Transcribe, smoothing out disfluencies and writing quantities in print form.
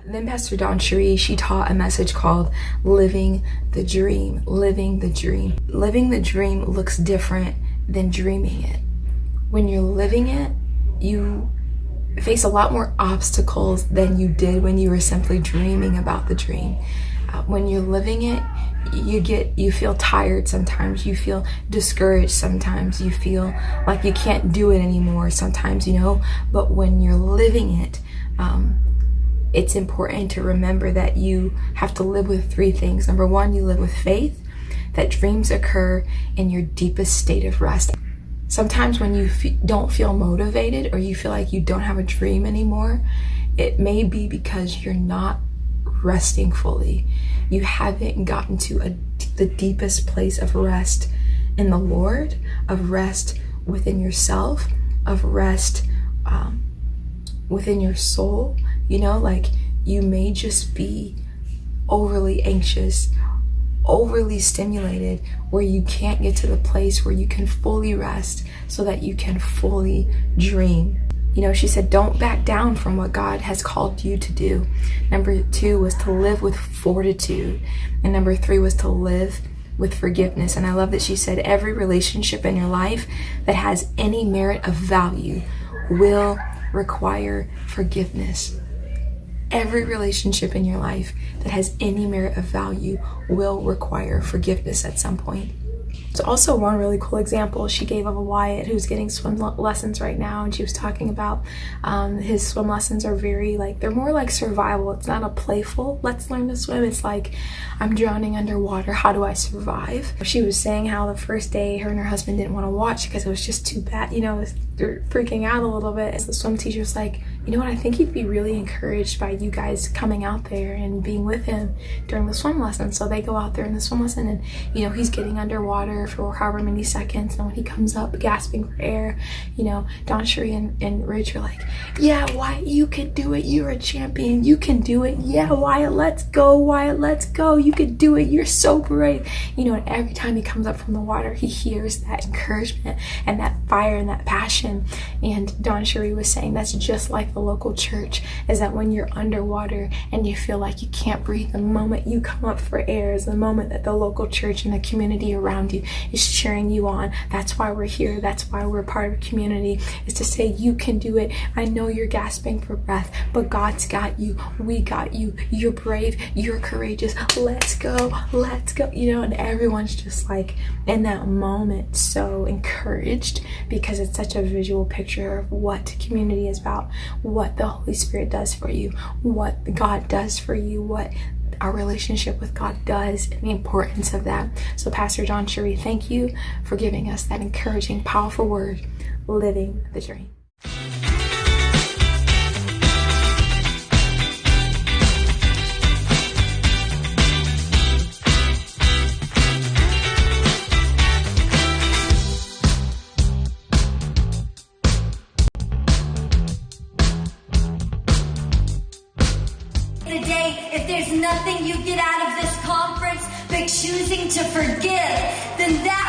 Then Pastor Dawn Cheré, she taught a message called Living the Dream. Living the Dream. Living the dream looks different than dreaming it. When you're living it, you face a lot more obstacles than you did when you were simply dreaming about the dream. When you're living it, you feel tired sometimes, you feel discouraged sometimes, you feel like you can't do it anymore sometimes, but when you're living it, it's important to remember that you have to live with three things. Number one, you live with faith, that dreams occur in your deepest state of rest. Sometimes when you don't feel motivated or you feel like you don't have a dream anymore, it may be because you're not resting fully. You haven't gotten to the deepest place of rest in the Lord, of rest within yourself, of rest within your soul. Like you may just be overly anxious, overly stimulated, where you can't get to the place where you can fully rest so that you can fully dream. She said, don't back down from what God has called you to do. Number 2 was to live with fortitude. And number 3 was to live with forgiveness. And I love that she said, every relationship in your life that has any merit of value will require forgiveness. Every relationship in your life that has any merit of value will require forgiveness at some point. It's also one really cool example she gave of a Wyatt who's getting swim lessons right now, and she was talking about his swim lessons are they're more like survival. It's not a playful let's learn to swim. It's like, I'm drowning underwater, how do I survive? She was saying how the first day her and her husband didn't want to watch because it was just too bad, they're freaking out a little bit. So the swim teacher was like, I think he'd be really encouraged by you guys coming out there and being with him during the swim lesson. So they go out there in the swim lesson and, he's getting underwater for however many seconds. And when he comes up gasping for air, Dawn Cheré and Rich are like, yeah, Wyatt, you can do it. You're a champion. You can do it. Yeah, Wyatt, let's go. Wyatt, let's go. You can do it. You're so brave. And every time he comes up from the water, he hears that encouragement and that fire and that passion. And Dawn Cheré was saying that's just like the local church, is that when you're underwater and you feel like you can't breathe, the moment you come up for air is the moment that the local church and the community around you is cheering you on. That's why we're here. That's why we're part of a community, is to say you can do it. I know you're gasping for breath, but God's got you. We got you. You're brave. You're courageous. Let's go. Let's go. And everyone's just like in that moment so encouraged, because it's such a visual picture of what community is about, what the Holy Spirit does for you, what God does for you, what our relationship with God does, and the importance of that. So Pastor Dawn Cheré, thank you for giving us that encouraging, powerful word, living the dream. Today, if there's nothing you get out of this conference but choosing to forgive, then that